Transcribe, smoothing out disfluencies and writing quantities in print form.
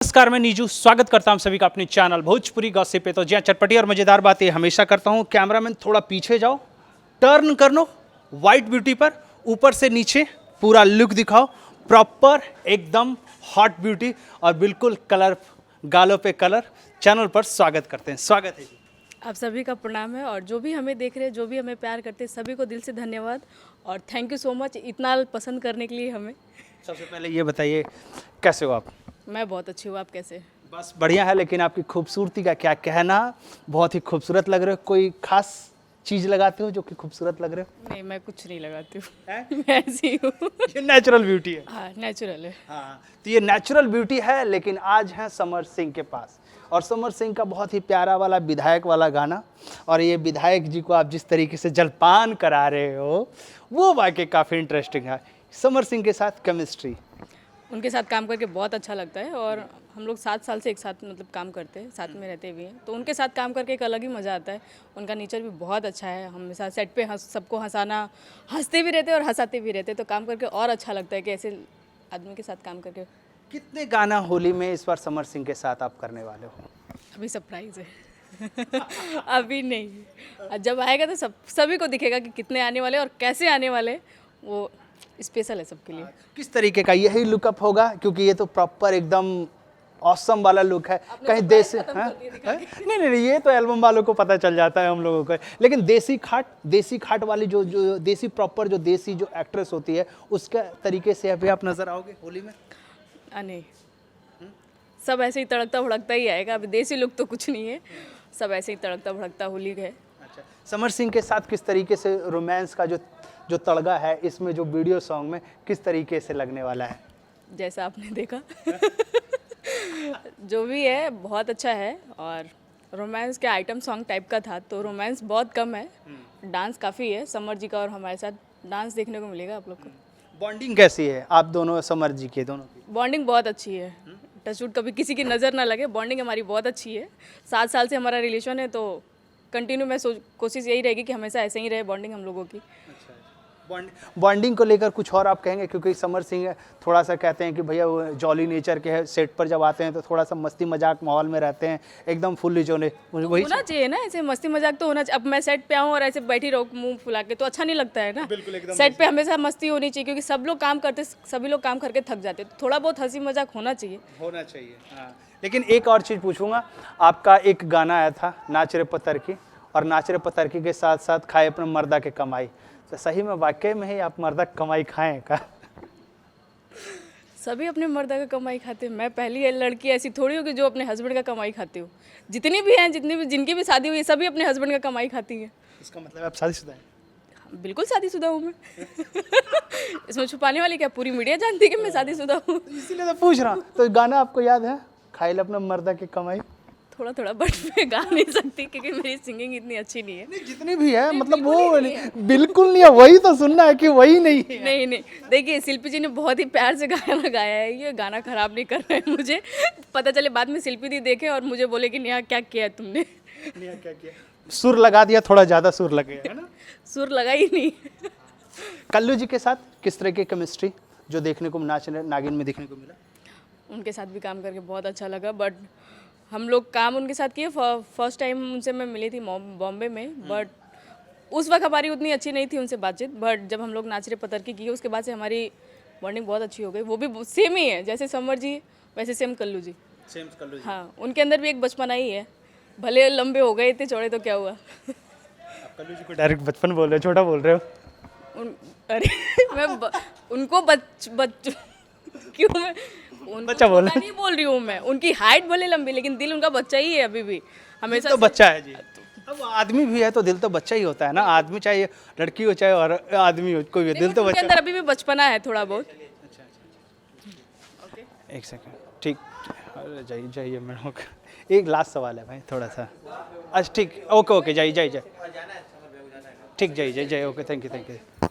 नमस्कार, मैं नीजू स्वागत करता हूं सभी का अपने चैनल भोजपुरी गॉसिप पे। तो जी चटपटी और मज़ेदार बातें हमेशा करता हूं। कैमरामैन थोड़ा पीछे जाओ, टर्न कर लो वाइट ब्यूटी पर, ऊपर से नीचे पूरा लुक दिखाओ, प्रॉपर एकदम हॉट ब्यूटी और बिल्कुल कलर, गालों पे कलर। चैनल पर स्वागत करते हैं। स्वागत है जी। आप सभी का प्रणाम है और जो भी हमें देख रहे हैं, जो भी हमें प्यार करते हैं, सभी को दिल से धन्यवाद और थैंक यू सो मच इतना पसंद करने के लिए हमें। सबसे पहले ये बताइए कैसे हो आप? मैं बहुत अच्छी हूँ, आप कैसे? बस बढ़िया है, लेकिन आपकी खूबसूरती का क्या कहना, बहुत ही खूबसूरत लग रहे हो। कोई खास चीज लगाते हो जो कि खूबसूरत लग रहे हो? नहीं, मैं कुछ नहीं लगाती हूँ। हैं? मैं ऐसी हूँ। ये नेचुरल ब्यूटी है। हाँ, नेचुरल है। हाँ, तो ये नेचुरल ब्यूटी है। लेकिन आज है समर सिंह के पास, और समर सिंह का बहुत ही प्यारा वाला विधायक वाला गाना, और ये विधायक जी को आप जिस तरीके से जलपान करा रहे हो वो वाकई काफ़ी इंटरेस्टिंग है। समर सिंह के साथ केमिस्ट्री, उनके साथ काम करके बहुत अच्छा लगता है और हम लोग 7 साल से एक साथ काम करते हैं, साथ में रहते भी हैं, तो उनके साथ काम करके एक अलग ही मज़ा आता है। उनका नेचर भी बहुत अच्छा है, हमेशा सेट पे सबको हंसाना, हंसते भी रहते हैं और हंसाते भी रहते हैं, तो काम करके और अच्छा लगता है कि ऐसे आदमी के साथ काम करके। कितने गाना होली में इस बार समर सिंह के साथ आप करने वाले हो? अभी सरप्राइज है। अभी नहीं, जब आएगा तो सभी को दिखेगा कि कितने आने वाले और कैसे आने वाले, वो स्पेशल है सबके लिए। किस तरीके का यही लुकअप होगा? क्योंकि ये तो प्रॉपर एकदम ऑसम वाला लुक है। कहीं देसी नहीं नहीं नहीं, ये तो एल्बम वालों को पता चल जाता है हम लोगों को। लेकिन देसी खाट वाली जो जो देसी प्रॉपर जो देसी जो एक्ट्रेस होती है, उसके तरीके से अभी आप नजर आओगे होली में? नहीं, सब ऐसे ही तड़कता भड़कता ही आएगा। अभी देसी लुक तो कुछ नहीं है, सब ऐसे ही तड़कता भड़कता होली है। अच्छा, समर सिंह के साथ किस तरीके से रोमांस का जो जो तड़का है इसमें, जो वीडियो सॉन्ग में किस तरीके से लगने वाला है? जैसा आपने देखा। जो भी है बहुत अच्छा है, और रोमांस के आइटम सॉन्ग टाइप का था, तो रोमांस बहुत कम है, डांस काफ़ी है। समर जी का और हमारे साथ डांस देखने को मिलेगा आप लोग को। बॉन्डिंग कैसी है आप दोनों, समर जी के दोनों की? बॉन्डिंग बहुत अच्छी है, टचवुड कभी किसी की नज़र ना लगे, बॉन्डिंग हमारी बहुत अच्छी है। 7 साल से हमारा रिलेशन है, तो कंटिन्यू कोशिश यही रहेगी कि हमेशा ऐसे ही रहे बॉन्डिंग हम लोगों की। बॉन्डिंग को लेकर कुछ और आप कहेंगे? क्योंकि समर सिंह थोड़ा सा कहते हैं कि भैया वो जॉली नेचर के है, सेट पर जब आते हैं तो थोड़ा सा मस्ती मजाक माहौल में रहते हैं, एकदम फुल्ली जोने वही होना चाहिए ना, ऐसे मस्ती मजाक तो होना चाहिए। अब मैं सेट पे आऊँ और ऐसे बैठी रहूँ मुंह फुला के, तो अच्छा नहीं लगता है ना। सेट पे हमेशा मस्ती होनी चाहिए, क्योंकि सब लोग काम करते, सभी लोग काम करके थक जाते, तो थोड़ा बहुत हंसी मजाक होना चाहिए। हाँ। लेकिन एक और चीज़ पूछूंगा, आपका एक गाना आया था नाच रे पतरकी, और नाच रे पतरकी के साथ साथ खाए अपने मर्दा के कमाई, तो सही में वाकई में ही आप मर्दा कमाई खाएं का? सभी अपने मर्दा का कमाई खाते हैं। मैं पहली लड़की ऐसी थोड़ी हूँ कि जो अपने हस्बैंड का कमाई खाती हूँ। जितनी भी हैं, जिनकी भी शादी हुई है, सभी अपने हस्बैंड का कमाई खाती हैं। इसका मतलब आप शादीशुदा हैं? बिल्कुल शादीशुदा हूँ मैं। इसमें छुपाने वाली क्या, पूरी मीडिया जानती है कि मैं शादीशुदा हूँ। इसीलिए तो पूछ रहा हूँ। तो गाना आपको याद है, खाए अपना मर्दा के कमाई? थोड़ा थोड़ा, बट मैं गा नहीं सकती क्योंकि मेरी सिंगिंग इतनी अच्छी नहीं है। नहीं, जितनी भी है मतलब वो बिल्कुल नहीं है, वही तो सुनना है कि वही नहीं है। नहीं नहीं, देखिए शिल्पी जी ने बहुत ही प्यार से गाना गाया है, ये गाना खराब नहीं कर रहे हैं। मुझे पता चले बाद में शिल्पी दी देखे और मुझे बोले कि नेहा क्या किया है तुमने। नेहा क्या किया? सुर लगा दिया, थोड़ा ज़्यादा सुर लग गया है ना? सुर लगा ही नहीं। कल्लू जी के साथ किस तरह की केमिस्ट्री जो देखने को नाच नागिन में देखने को मिला? उनके साथ भी काम करके बहुत अच्छा लगा, बट हम लोग काम उनके साथ किए। फर्स्ट टाइम उनसे मैं मिली थी बॉम्बे में, बट उस वक्त हमारी उतनी अच्छी नहीं थी उनसे बातचीत, बट जब हम लोग नाच रे पतरकी किए उसके बाद से हमारी बॉन्डिंग बहुत अच्छी हो गई। वो भी सेम ही है, जैसे समर जी वैसे सेम कल्लू जी। हाँ, उनके अंदर भी एक बचपना ही है, भले लंबे हो गए इतने चौड़े तो क्या हुआ। आप कल्लू जी को डायरेक्ट बचपन बोल रहे हो, छोटा बोल रहे हो? अरे मैं उनको क्यों मैं बच्चा बोल रहे नहीं बोल रही हूँ मैं। उनकी हाइट भले लंबी, लेकिन दिल उनका बच्चा ही है अभी भी, हमेशा तो बच्चा है जी। अब आदमी भी है तो दिल तो बच्चा ही होता है ना। आदमी चाहे लड़की हो चाहे और आदमी हो, कोई भी, दिल तो बच्चा। अंदर अभी भी बचपना है थोड़ा बहुत। एक सेकंड, ठीक, जाइए जाइए मैडम। एक लास्ट सवाल है भाई, थोड़ा सा। अच्छा ठीक, ओके ओके, जाइए जाइए जाइए, ठीक, जाइए जाइए, ओके, थैंक यू।